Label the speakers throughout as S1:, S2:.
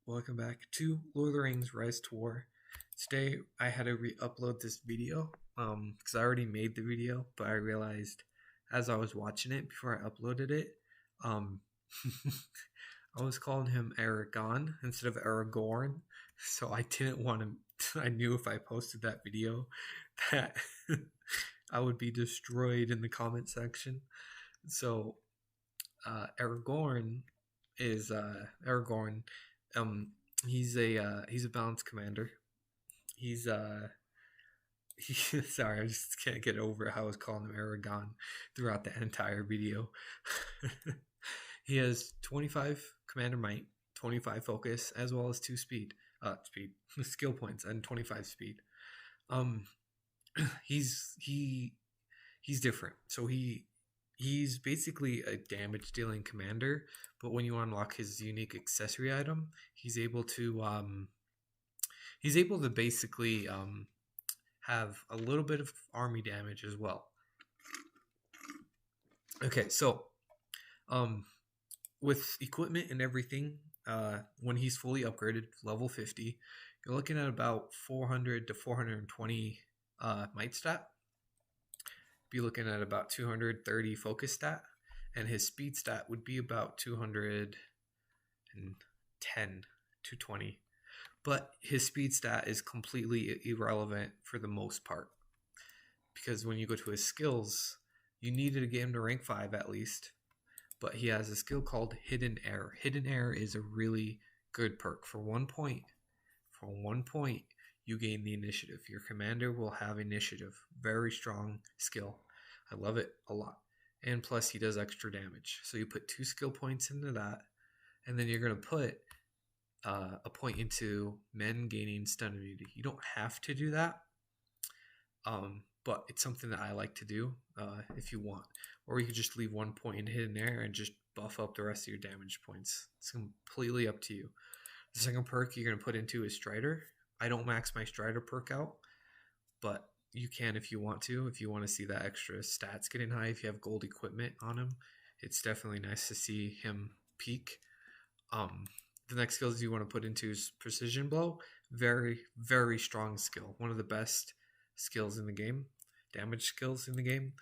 S1: Welcome back to Lord of the Rings Rise to War. Today I had to re-upload this video because I already made the video, but I realized as I was watching it before I uploaded it, I was calling him Aragorn instead of Aragorn, so I didn't want to. I knew if I posted that video that I would be destroyed in the comment section. So Aragorn is Aragorn. He's a balanced commander. He's sorry, I just can't get over how I was calling him Aragon throughout the entire video. He has 25 commander might, 25 focus, as well as 2 skill points, and 25 speed. He's different. So he's basically a damage dealing commander, but when you unlock his unique accessory item, he's able to basically have a little bit of army damage as well. Okay, so with equipment and everything, when he's fully upgraded, level 50, you're looking at about 400 to 420 might stat. Be looking at about 230 focus stat, and his speed stat would be about 210, 220. But his speed stat is completely irrelevant for the most part, because when you go to his skills, you needed to get him to rank 5 at least. But he has a skill called Hidden Air. Hidden Air is a really good perk. For 1 point, you gain the initiative. Your commander will have initiative. Very strong skill. I love it a lot. And plus he does extra damage. So you put 2 skill points into that, and then you're going to put a point into men gaining stun immunity. You don't have to do that, but it's something that I like to do if you want. Or you could just leave 1 point in Hidden Air and just buff up the rest of your damage points. It's completely up to you. The second perk you're going to put into is Strider. I don't max my Strider perk out, but you can if you want to. If you want to see that extra stats getting high, if you have gold equipment on him, it's definitely nice to see him peak. The next skills you want to put into is Precision Blow. Very, very strong skill. One of the best skills in the game. Damage skills in the game.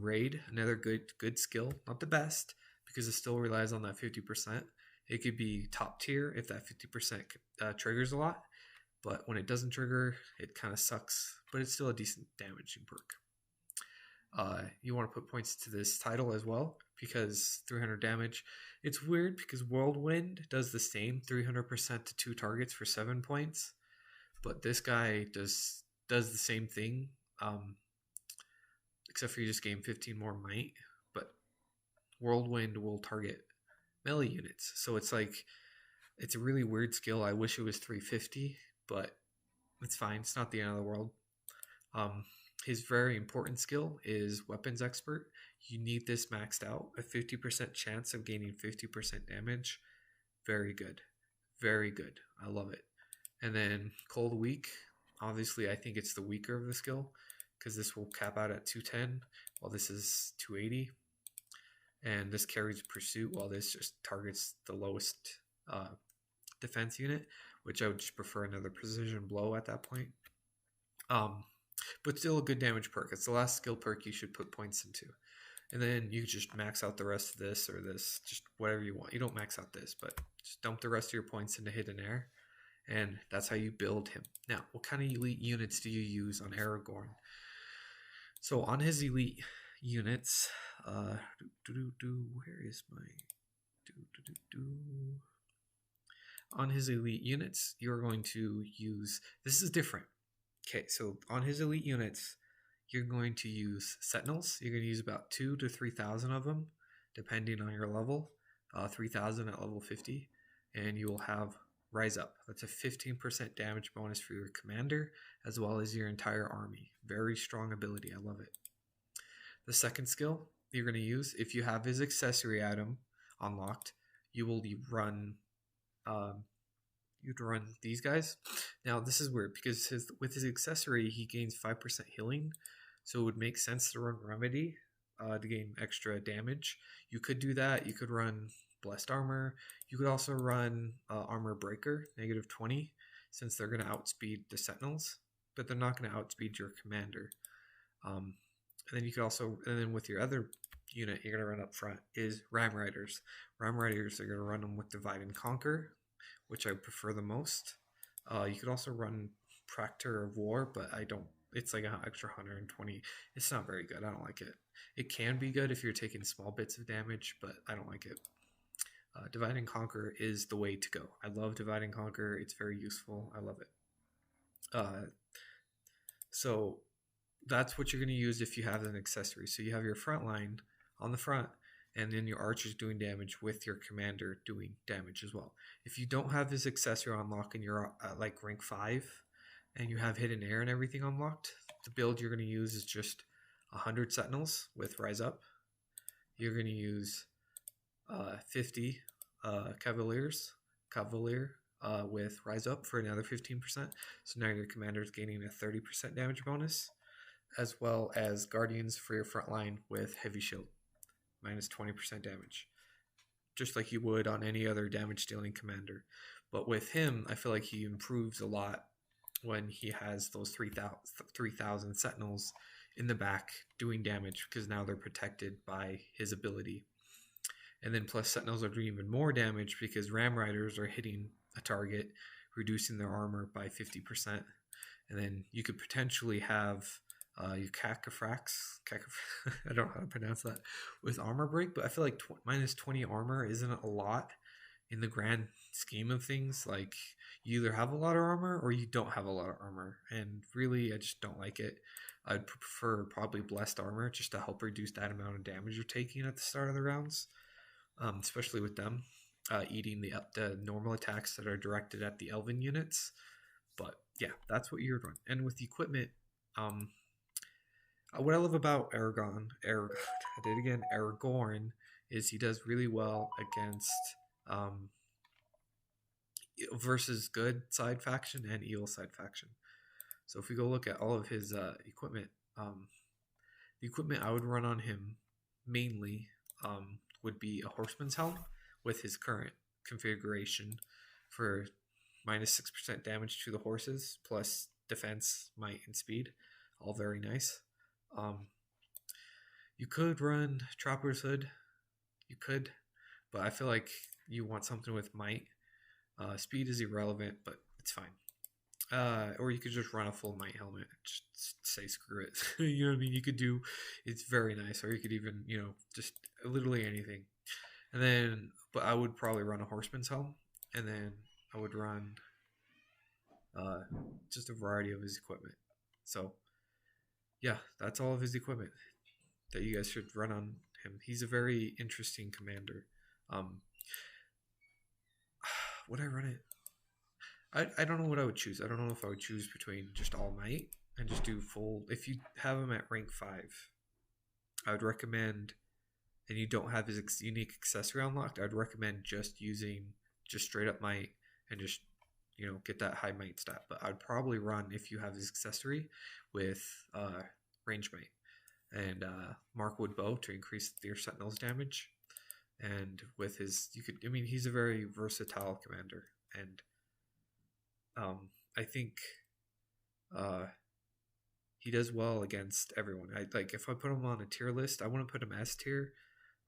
S1: Raid, another good skill. Not the best, because it still relies on that 50%. It could be top tier if that 50% triggers a lot. But when it doesn't trigger, it kind of sucks. But it's still a decent damaging perk. You want to put points to this title as well, because 300 damage. It's weird because Whirlwind does the same, 300% to 2 targets for 7 points. But this guy does the same thing, except for you just gain 15 more might. But Whirlwind will target melee units. So it's like, it's a really weird skill. I wish it was 350, but it's fine. It's not the end of the world. His very important skill is Weapons Expert. You need this maxed out. A 50% chance of gaining 50% damage. Very good. Very good. I love it. And then Cold Weak. Obviously, I think it's the weaker of the skill, because this will cap out at 210, while this is 280. And this carries Pursuit, while this just targets the lowest defense unit, which I would just prefer another Precision Blow at that point. But still a good damage perk. It's the last skill perk you should put points into. And then you just max out the rest of this or this, just whatever you want. You don't max out this, but just dump the rest of your points into Hidden Air. And that's how you build him. Now, what kind of elite units do you use on Aragorn? So on his elite units, where is my... On his elite units, you're going to use... This is different. Okay, so on his elite units, you're going to use Sentinels. You're going to use about 2,000 to 3,000 of them, depending on your level. 3,000 at level 50. And you will have Rise Up. That's a 15% damage bonus for your commander, as well as your entire army. Very strong ability. I love it. The second skill you're going to use, if you have his accessory item unlocked, you will run... you'd run these guys. Now this is weird because with his accessory he gains 5% healing, so it would make sense to run Remedy to gain extra damage. You could do that. You could run Blessed Armor. You could also run Armor Breaker, -20, since they're going to outspeed the Sentinels, but they're not going to outspeed your commander. And then you could also, and then with your other unit you're going to run up front is Ram Riders. Ram Riders are going to run them with Divide and Conquer, which I prefer the most. You could also run Proctor of War, but I don't. It's like an extra 120. It's not very good. I don't like it. It can be good if you're taking small bits of damage, but I don't like it. Divide and Conquer is the way to go. I love Divide and Conquer. It's very useful. I love it. So that's what you're going to use if you have an accessory. So you have your front line on the front, and then your archers doing damage with your commander doing damage as well. If you don't have this accessory unlocked and you're at like rank 5 and you have hidden air and everything unlocked, the build you're going to use is just 100 sentinels with rise up. You're going to use 50 cavalier with rise up for another 15%. So now your commander is gaining a 30% damage bonus, as well as guardians for your front line with heavy shield, -20% damage, just like you would on any other damage dealing commander. But with him, I feel like he improves a lot when he has those 3,000 sentinels in the back doing damage, because now they're protected by his ability. And then plus sentinels are doing even more damage because Ram Riders are hitting a target, reducing their armor by 50%. And then you could potentially have your Cacafrax, I don't know how to pronounce that, with armor break, but I feel like -20 armor isn't a lot in the grand scheme of things. Like, you either have a lot of armor or you don't have a lot of armor, and really I just don't like it. I'd prefer probably Blessed Armor just to help reduce that amount of damage you're taking at the start of the rounds, especially with them eating the normal attacks that are directed at the Elven units. But yeah, that's what you're doing. And with the equipment, what I love about Aragorn, is he does really well against versus good side faction and evil side faction. So if we go look at all of his equipment, the equipment I would run on him mainly would be a horseman's helm with his current configuration for -6% damage to the horses, plus defense, might, and speed. All very nice. You could run Trapper's Hood. You could, but I feel like you want something with might. Speed is irrelevant, but it's fine. Or you could just run a full might helmet. Just say screw it. You know what I mean? You could do. It's very nice. Or you could even, just literally anything. And then, but I would probably run a horseman's helm, and then I would run just a variety of his equipment. So yeah, that's all of his equipment that you guys should run on him. He's a very interesting commander. Would I run it? I don't know what I would choose. I don't know if I would choose between just all might and just do full. If you have him at rank 5, I would recommend, and you don't have his unique accessory unlocked, I would recommend just using just straight up might and just get that high might stat. But I'd probably run, if you have his accessory, with range might and Markwood bow to increase your sentinels damage. And with his, he's a very versatile commander, and I think he does well against everyone. If I put him on a tier list, I wouldn't put him S tier.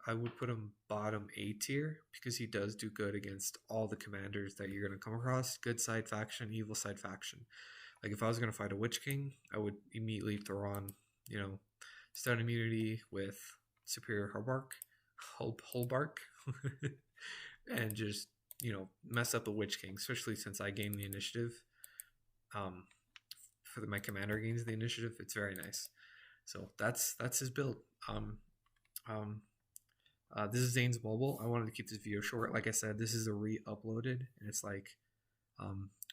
S1: I would put him bottom A tier, because he does do good against all the commanders that you're going to come across. Good side faction, evil side faction. Like, if I was going to fight a Witch King, I would immediately throw on, stun immunity with superior Hullbark, and just, mess up a Witch King, especially since I gain the initiative. My commander gains the initiative. It's very nice. So that's his build. This is Zane's Mobile. I wanted to keep this video short. Like I said, this is a re-uploaded, and it's like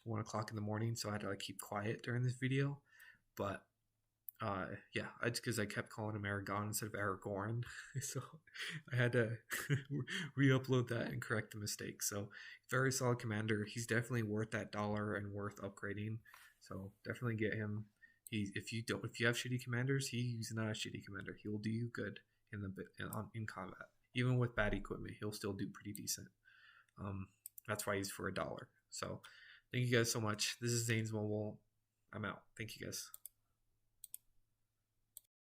S1: 1 o'clock in the morning, so I had to keep quiet during this video. But yeah, because I kept calling him Aragorn instead of Aragorn, so I had to re-upload that and correct the mistake. So very solid commander. He's definitely worth that $1 and worth upgrading. So definitely get him If you have shitty commanders, he's not a shitty commander. He will do you good in combat. Even with bad equipment, he'll still do pretty decent. That's why he's for $1. So thank you guys so much. This is Zane's Mobile. I'm out. Thank you guys.